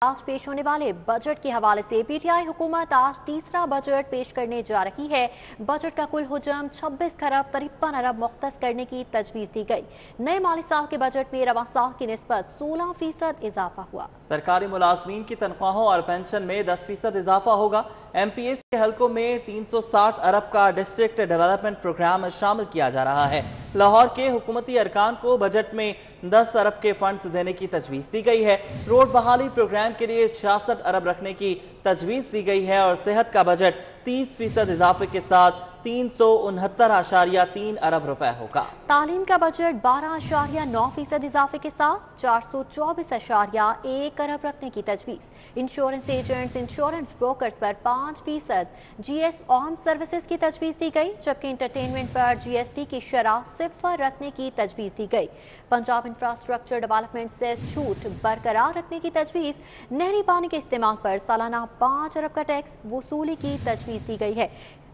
आज पेश होने वाले बजट के हवाले से पीटीआई हुकूमत आज तीसरा बजट पेश करने जा रही है। बजट का कुल हुजम 26 खरब 53 अरब मुख्तस करने की तजवीज़ दी गई। नए माली साल के बजट में रवां साल की निस्बत 16% इजाफा हुआ। सरकारी मुलाजमीन की तनख्वाहों और पेंशन में 10% इजाफा होगा। MPS के हलकों में 360 अरब का डिस्ट्रिक्ट डेवलपमेंट प्रोग्राम शामिल किया जा रहा है। लाहौर के हुकूमती अरकान को बजट में 10 अरब के फंड्स देने की तजवीज़ दी गई है। रोड बहाली प्रोग्राम के लिए 66 अरब रखने की तजवीज़ दी गई है और सेहत का बजट 30% इजाफे के साथ 369.3 अरब रुपए होगा। तालीम का बजट 12.9% इजाफे के साथ 424.1 अरब रखने की तजवीज़। इंश्योरेंस एजेंट्स, इंश्योरेंस ब्रोकर्स पर 5% GS ऑन सर्विसेज की तजवीज़ दी गई, जबकि इंटरटेनमेंट पर GST की शरह 0 रखने की तजवीज़ दी गई। पंजाब इंफ्रास्ट्रक्चर डेवलपमेंट से छूट बरकरार रखने की तजवीज़। नहरी पानी के इस्तेमाल पर सालाना 5 अरब का टैक्स वसूली की तजवीज़ दी गई है।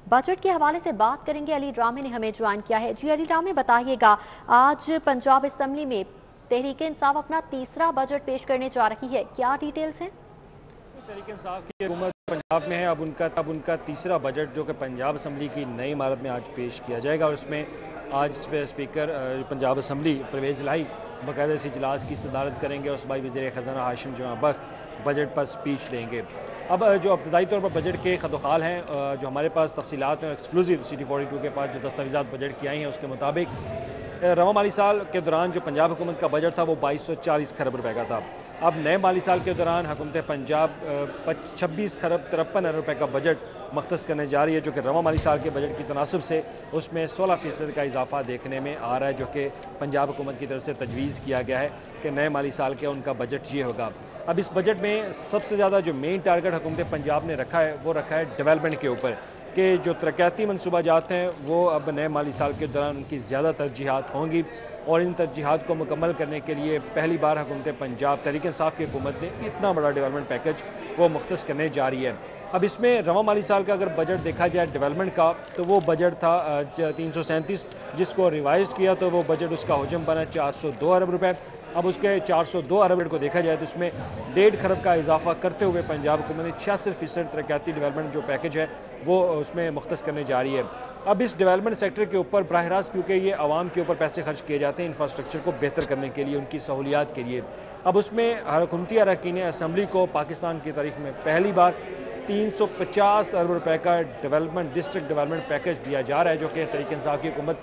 बजट के हवाले से बात करेंगे, अली रामे ने हमें ज्वाइन किया है। जी अली रामे, बताइएगा, आज पंजाब असम्बली में तहरीक इंसाफ अपना तीसरा बजट पेश करने जा रही है, क्या डिटेल्स हैं? तहरीक इंसाफ की हुकूमत पंजाब में है। अब उनका तीसरा बजट जो कि पंजाब असम्बली की नई इमारत में आज पेश किया जाएगा और इसमें आज स्पीकर पंजाब असम्बली परवेज़ इलाही बाकायदा इस इजलास की सदारत करेंगे और सूबाई वज़ीर ख़जाना हाशिम जमा बख्श बजट पर स्पीच देंगे। अब जो इब्तदाई तौर पर बजट के खतोखाल हैं, जो हमारे पास तफसीलात हैं, एक्सक्लूसिव सिटी 42 के पास जो दस्तावेज़ात बजट की आई हैं, उसके मुताबिक रवां माली साल के दौरान जो पंजाब हुकूमत का बजट था वो 2240 खरब रुपए का था। अब नए माली साल के दौरान हुकूमत पंजाब 26 खरब 53 अरब रुपए का बजट मख्तस करने जा रही है, जो कि रवां माली साल के बजट की तनासब से उसमें 16% का इजाफा देखने में आ रहा है, जो कि पंजाब हुकूमत की तरफ से तजवीज़ किया गया है कि नए माली साल के उनका बजट ये होगा। अब इस बजट में सबसे ज़्यादा जो मेन टारगेट हुकूमत पंजाब ने रखा है वो रखा है डेवलपमेंट के ऊपर, कि जो तरक्याती मनसूबा जात हैं वो अब नए माली साल के दौरान उनकी ज़्यादा तरजीहात होंगी और इन तरजीहात को मुकम्मल करने के लिए पहली बार हुकूमत पंजाब तहरीक इंसाफ की हुकूमत ने इतना बड़ा डेवलपमेंट पैकेज वो मुख्तस करने जा रही है। अब इसमें रवां माली साल का अगर बजट देखा जाए डेवलपमेंट का, तो वो बजट था 337, जिसको रिवाइज किया तो वो बजट उसका हुजम बना 402 अरब रुपये। अब उसके 402 अरब को देखा जाए तो इसमें 1.5 खरब का इजाफा करते हुए पंजाब हुकूमत ने 66% तरक्याती डेवलपमेंट जो पैकेज है वो उसमें मुख्तस करने जा रही है। अब इस डेवलपमेंट सेक्टर के ऊपर बराह रास्त, क्योंकि ये आवाम के ऊपर पैसे खर्च किए जाते हैं इंफ्रास्ट्रक्चर को बेहतर करने के लिए, उनकी सहूलियात के लिए, अब उसमें हुकूमती अरकान असम्बली को पाकिस्तान की तारीख में पहली बार 350 अरब रुपए का डेवलपमेंट डिस्ट्रिक्ट डेवलपमेंट पैकेज दिया जा रहा है, जो कि तहरीक इंसाफ की हुकूमत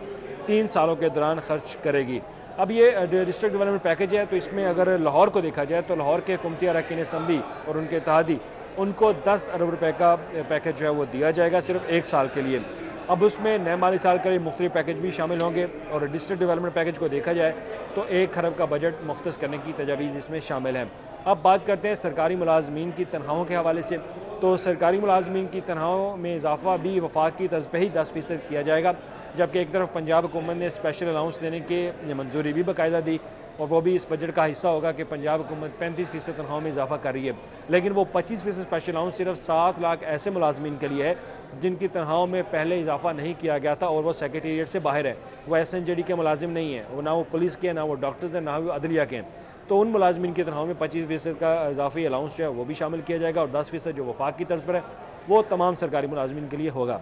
3 सालों के दौरान खर्च करेगी। अब ये डिस्ट्रिक्ट डेवलपमेंट पैकेज है, तो इसमें अगर लाहौर को देखा जाए तो लाहौर के हुकूमती अरकान असम्बली और उनके इत्तेहादी उनको 10 अरब रुपए का पैकेज जो है वो दिया जाएगा सिर्फ 1 साल के लिए। अब उसमें नए माली साल के लिए मुख्तलिफ पैकेज भी शामिल होंगे और डिस्ट्रिक्ट डेवलपमेंट पैकेज को देखा जाए तो 1 खरब का बजट मुख्तस करने की तजावीज़ इसमें शामिल हैं। अब बात करते हैं सरकारी मुलाजमीन की तनख्वाहों के हवाले से, तो सरकारी मुलाजमीन की तनख्वाहों में इजाफा भी वफाक की तर्ज पे ही 10% किया जाएगा, जबकि एक तरफ पंजाब हुकूमत ने स्पेशल अलाउंस देने की मंजूरी भी बाकायदा दी और वो भी इस बजट का हिस्सा होगा कि पंजाब हुकूमत 35% तनख्वाह में इजाफा कर रही है, लेकिन वो 25% स्पेशल अलाउंस सिर्फ 7 लाख ऐसे मुलाजमीन के लिए है जिनकी तनख्वाहों में पहले इजाफा नहीं किया गया था और वो सेक्रेटेरिएट से बाहर है, वो SNJD के मुलाजिम नहीं है, वो ना वो पुलिस के, ना वो डॉक्टर्स हैं, ना वो अदलिया के हैं। तो उन मुलाजमीन की तनख्वाह में 25% का इजाफी अलाउंस जो है वो भी शामिल किया जाएगा और 10% जो वफाक की तर्ज पर है वो तमाम सरकारी मुलाजमीन के लिए होगा।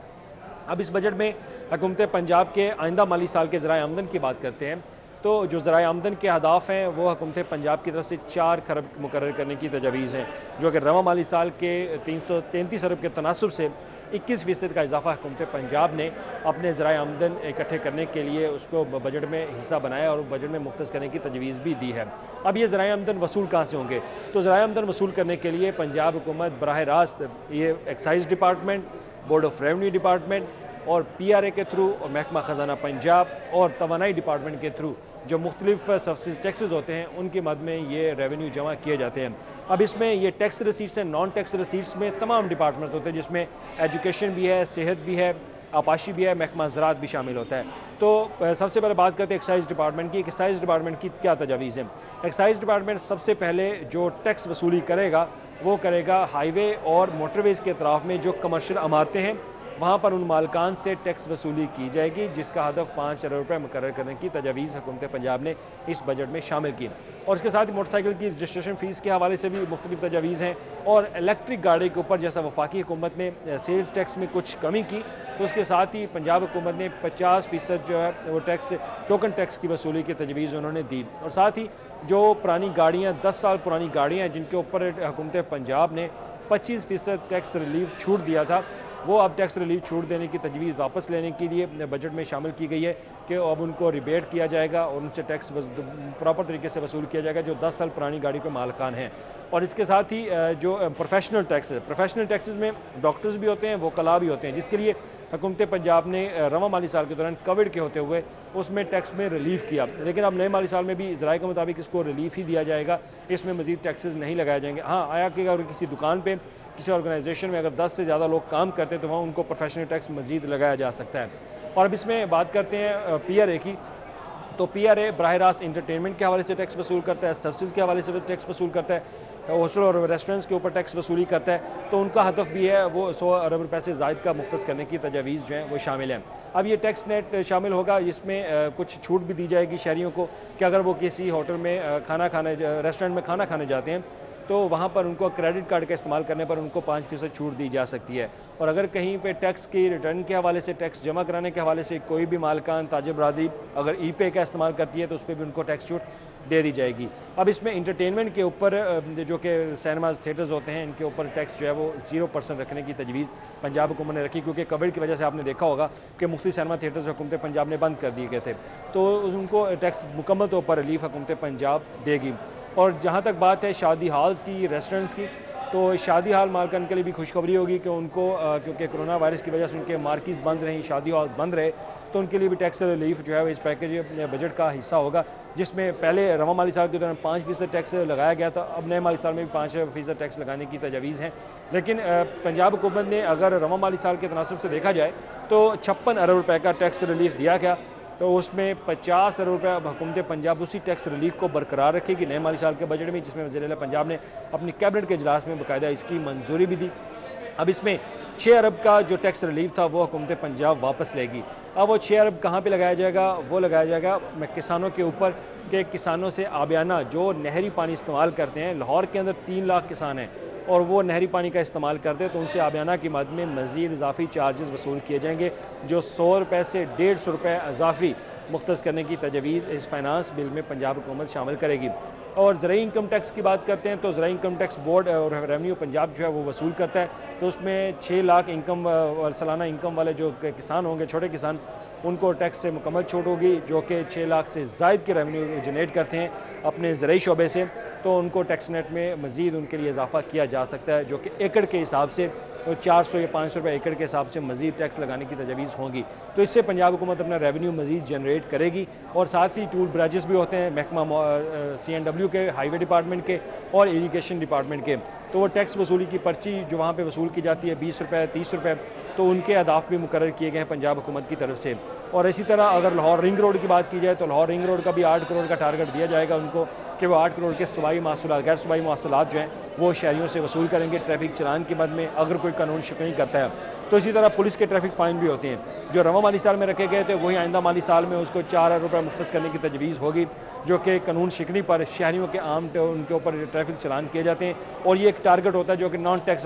अब इस बजट में हुकूमत पंजाब के आइंदा माली साल के ज़राए आमदन की बात करते हैं, तो जो ज़राए आमदन के अहदाफ हैं वो हुकूमत पंजाब की तरफ से 4 खरब मुकर्रर करने की तजावीज़ हैं, जो कि रवां माली साल के 333 अरब के तनासब से 21% का इजाफा हुकूमत पंजाब ने अपने ज़राए आमदन इकट्ठे करने के लिए उसको बजट में हिस्सा बनाया और बजट में मुख्तस करने की तजवीज़ भी दी है। अब ये ज़राए आमदन वसूल कहाँ से होंगे, तो ज़राए आमदन वसूल करने के लिए पंजाब हुकूमत बराह रास्त ये excise department, board of revenue department और PRA के थ्रू और महकमा ख़जाना पंजाब और तवानाई डिपार्टमेंट के थ्रू जो मुख्तलिफ सब्सिडी टैक्सेस होते हैं उनके मद में ये रेवेन्यू जमा किए जाते हैं। अब इसमें ये टैक्स रसीट्स हैं, नॉन टैक्स रसीट्स में तमाम डिपार्टमेंट्स होते हैं, जिसमें एजुकेशन भी है, सेहत भी है, आपाशी भी है, महकमा ज़राअत भी शामिल होता है। तो सबसे पहले बात करते हैं एक्साइज़ डिपार्टमेंट की। एक्साइज़ डिपार्टमेंट की क्या तजावीज़ हैं। एक्साइज़ डिपार्टमेंट सबसे पहले जो टैक्स वसूली करेगा वो करेगा हाईवे और मोटरवेज़ के अतराफ़ में जो कमर्शियल इमारतें हैं वहाँ पर उन मालकान से टैक्स वसूली की जाएगी, जिसका हदफ 5 अरब रुपये मुकर्रर करने की तजवीज़ हुकूमत पंजाब ने इस बजट में शामिल की। और इसके साथ ही मोटरसाइकिल की रजिस्ट्रेशन फ़ीस के हवाले से भी मुख्तलिफ तजावीज़ हैं। और इलेक्ट्रिक गाड़ी के ऊपर जैसा वफाकी हुकूमत ने सेल्स टैक्स में कुछ कमी की, तो उसके साथ ही पंजाब हुकूमत ने 50% जो है वो टैक्स टोकन टैक्स की वसूली की तजवीज़ उन्होंने दी। और साथ ही जो पुरानी गाड़ियाँ 10 साल पुरानी गाड़ियाँ हैं जिनके ऊपर हुकूमत पंजाब ने 25% टैक्स रिलीफ छूट दिया था, वो अब टैक्स रिलीफ छूट देने की तजवीज़ वापस लेने के लिए बजट में शामिल की गई है कि अब उनको रिबेट किया जाएगा और उनसे टैक्स प्रॉपर तरीके से वसूल किया जाएगा जो 10 साल पुरानी गाड़ी के मालकान हैं। और इसके साथ ही जो प्रोफेशनल टैक्सेस में डॉक्टर्स भी होते हैं, वकला भी होते हैं, जिसके लिए हुकूमत पंजाब ने रवा माली साल के दौरान कोविड के होते हुए उसमें टैक्स में रिलीफ किया, लेकिन अब नए माली साल में भी ज़राए के मुताबिक इसको रिलीफ ही दिया जाएगा, इसमें मज़ीद टैक्सेस नहीं लगाए जाएंगे। हाँ, आया कि अगर किसी दुकान पर किसी ऑर्गेनाइजेशन में अगर 10 से ज़्यादा लोग काम करते हैं तो वहाँ उनको प्रोफेशनल टैक्स मज़ीद लगाया जा सकता है। और अब इसमें बात करते हैं PRA की, तो PRA बराह रास्त इंटरटेनमेंट के हवाले से टैक्स वसूल करता है, सर्विसेज के हवाले से टैक्स वसूल करता है, होटल और रेस्टोरेंट्स के ऊपर टैक्स वसूली करता है। तो उनका हदफ भी है वो 100 अरब रुपये से ज़ायद का मुख्तस करने की तजावीज़ जो हैं वो शामिल हैं। अब ये टैक्स नेट शामिल होगा, जिसमें कुछ छूट भी दी जाएगी शहरियों को कि अगर वो किसी होटल में रेस्टोरेंट में खाना खाने जाते हैं तो वहाँ पर उनको क्रेडिट कार्ड का इस्तेमाल करने पर उनको 5% छूट दी जा सकती है। और अगर कहीं पे टैक्स की रिटर्न के हवाले से, टैक्स जमा कराने के हवाले से कोई भी मालकान ताजिर बरादरी अगर ई-पे का इस्तेमाल करती है तो उस पर भी उनको टैक्स छूट दे दी जाएगी। अब इसमें इंटरटेनमेंट के ऊपर जो कि सिनेमाज थिएटर्स होते हैं इनके ऊपर टैक्स जो है वो 0% रखने की तजवीज़ पंजाब हुकूमत ने रखी, क्योंकि कोविड की वजह से आपने देखा होगा कि मुख्तलिफ सिनेमा थिएटर्स हुकूमत पंजाब ने बंद कर दिए गए थे, तो उनको टैक्स मुकम्मल तौर पर रिलीफ हुकूमत पंजाब देगी। और जहाँ तक बात है शादी हॉल्स की, रेस्टोरेंट्स की, तो शादी हॉल मालकान के लिए भी खुशखबरी होगी कि उनको क्योंकि कोरोना वायरस की वजह से उनके मार्केट्स बंद रहीं, शादी हॉल्स बंद रहे, तो उनके लिए भी टैक्स रिलीफ जो है इस पैकेज बजट का हिस्सा होगा, जिसमें पहले रवा माली साल के दौरान 5% टैक्स लगाया गया था, अब नए माली साल में भी 5% टैक्स लगाने की तजवीज़ हैं। लेकिन पंजाब हुकूमत ने अगर रवा माली साल के तनासब से देखा जाए तो 56 अरब रुपये का टैक्स रिलीफ दिया गया, तो उसमें 50 अरब रुपये हुकूमत पंजाब उसी टैक्स रिलीफ को बरकरार रखेगी नए माली साल के बजट में, जिसमें वज़ीर-ए-आला पंजाब ने अपनी कैबिनेट के इजलास में बाकायदा इसकी मंजूरी भी दी। अब इसमें 6 अरब का जो टैक्स रिलीफ था वो हुकूमत पंजाब वापस लेगी। अब वो 6 अरब कहाँ पे लगाया जाएगा? वो लगाया जाएगा किसानों के ऊपर, कि किसानों से आबियाना जो नहरी पानी इस्तेमाल करते हैं, लाहौर के अंदर 3 लाख किसान हैं और वो नहरी पानी का इस्तेमाल करते हैं, तो उनसे आबियाना की मद में मज़ीद इजाफी चार्जेस वसूल किए जाएंगे, जो 100 रुपये से 150 रुपये इजाफी मुख्तस करने की तजवीज़ इस फाइनेंस बिल में पंजाब हुकूमत शामिल करेगी। और ज़राई इनकम टैक्स की बात करते हैं तो ज़राई इनकम टैक्स बोर्ड और रेवेन्यू पंजाब जो है वो वसूल करता है, तो उसमें 6 लाख इनकम और सालाना इनकम वाले जो किसान होंगे, छोटे किसान, उनको टैक्स से मुकम्मल छूट होगी। जो कि 6 लाख से ज़ायद की रेवेन्यू जनरेट करते हैं अपने ज़राई शोबे से, तो उनको टैक्स नेट में मज़ीद उनके लिए इजाफा किया जा सकता है, जो कि एकड़ के हिसाब से तो 400 या 500 रुपये एकड़ के हिसाब से मज़ीद टैक्स लगाने की तजवीज़ होंगी। तो इससे पंजाब हुकूमत अपना रेवेन्यू मज़ीद जनरेट करेगी। और साथ ही टूल ब्रिजेस भी होते हैं महकमा CNW के, हाईवे डिपार्टमेंट के और इरीगेशन डिपार्टमेंट के, तो वो टैक्स वसूली की पर्ची जो वहाँ पे वसूल की जाती है 20 रुपये 30 रुपये, तो उनके अहदाफ भी मुकर्रर किए गए हैं पंजाब हुकूमत की तरफ से। और इसी तरह अगर लाहौर रिंग रोड की बात की जाए तो लाहौर रिंग रोड का भी 8 करोड़ का टारगेट दिया जाएगा उनको, कि वो 8 करोड़ के सूबाई महसूलात, गैर सूबाई महसूलात जो हैं वो शहरियों से वसूल करेंगे ट्रैफिक चलान की मद में, अगर कोई कानून शिकनी करता है। तो इसी तरह पुलिस के ट्रैफिक फ़ाइन भी होते हैं, जो रवा माली साल में रखे गए थे वही आइंदा माली साल में उसको 4 अरब रुपये मुख्तस करने की तजवीज़ होगी, जो कि कानून शिकनी पर शहरियों के उनके ऊपर ट्रैफिक चलान किए जाते हैं। और ये एक टारगेट होता है जो कि नॉन टैक्स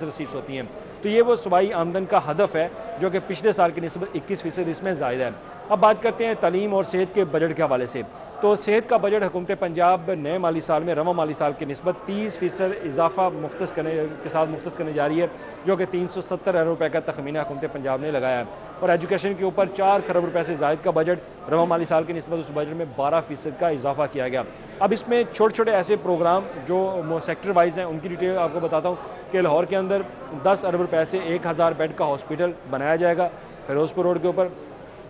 रिसीट्स होती हैं। तो ये वो सूबाई आमदन का हदफ है जो कि पिछले साल की निस्बत 21% इसमें ज़ायदा है। अब बात करते हैं तालीम और सेहत के बजट के हवाले से, तो सेहत का बजट हुकूमत पंजाब नए माली साल में रवा माली साल की निस्बत 30% इजाफा मुख्तस करने जा रही है, जो कि 370 अरब रुपये का तखमीना हुकूमत पंजाब ने लगाया है। और एजुकेशन के ऊपर 4 खरब रुपये से ज़ायद का बजट रवा माली साल की निस्बत उस बजट में 12% का इजाफा किया गया। अब इसमें छोटे छोटे ऐसे प्रोग्राम जो सेक्टर वाइज हैं उनकी डिटेल आपको बताता हूँ कि लाहौर के अंदर 10 अरब रुपये से 1000 बेड का हॉस्पिटल बनाया जाएगा फिरोजपुर रोड के ऊपर।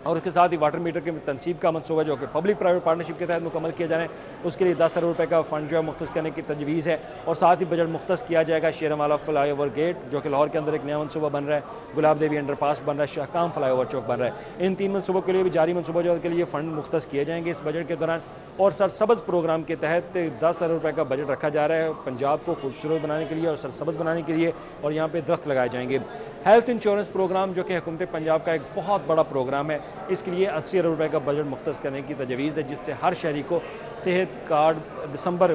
और उसके साथ ही वाटर मीटर के तनसीब का मनसूबा जो कि पब्लिक प्राइवेट पार्टनरशिप के तहत मुकम्मल किया जाना है, उसके लिए 10 अरब रुपये का फंड जो है मुख्तस करने की तजवीज़ है। और साथ ही बजट मुख्तस किया जाएगा शेरवाला फ्लाई ओवर गेट जो कि लाहौर के अंदर एक नया मनसूबा बन रहा है, गुलाब देवी अंडरपास बन रहा है, शाहकाम फ्लाई ओवर चौक बन रहा है। इन 3 मनसूबों के लिए भी जारी मनसूबा जो के लिए फ़ंड मुख्तस किए जाएंगे इस बजट के दौरान। और सरसब्ज़ प्रोग्राम के तहत 10 अरब रुपये का बजट रखा जा रहा है पंजाब को खूबसूरत बनाने के लिए और सरसब्ज़ बनाने के लिए, और यहाँ पे दरख्त लगाए जाएंगे। हेल्थ इंश्योरेंस प्रोग्राम जो कि हुकूमत पंजाब का एक बहुत बड़ा प्रोग्राम है, इसके लिए 80 अरब रुपये का बजट मुख्तस करने की तजवीज़ है, जिससे हर शहरी को सेहत कार्ड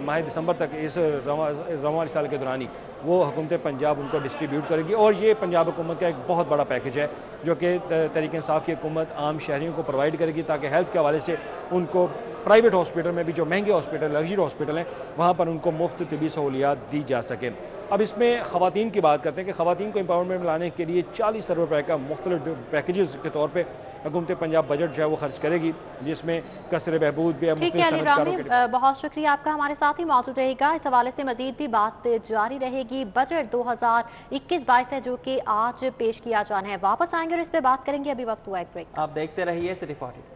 माह दिसंबर तक इस रवां साल के दौरान ही वो हुकूमत पंजाब उनको डिस्ट्रीब्यूट करेगी। और ये पंजाब हुकूमत का एक बहुत बड़ा पैकेज है जो कि तहरीक इंसाफ की हुकूमत आम शहरियों को प्रोवाइड करेगी, ताकि हेल्थ के हवाले से उनको प्राइवेट हॉस्पिटल में भी, जो महंगे हॉस्पिटल लग्जरी हॉस्पिटल हैं, वहाँ पर उनको मुफ्त तिबी सहूलियात दी जा सके। अब इसमें ख़वातीन की बात करते हैं कि ख़वातीन को एम्पावरमेंट में लाने के लिए 40 अरब रुपये का मुख्तलिफ पैकेजेस के तौर पर हुकूमत पंजाब बजट जो है वो खर्च करेगी, जिसमें कसर बहबूद भी ठीक है। अली रामी, बहुत शुक्रिया आपका, हमारे साथ ही मौजूद रहेगा। इस हवाले से मजीद भी बात जारी रहेगी। बजट 2021-22 है जो कि आज पेश किया जाना है, वापस आएंगे और इस पर बात करेंगे। अभी वक्त हुआ एक ब्रेक। आप देखते रहिए सिटी 40।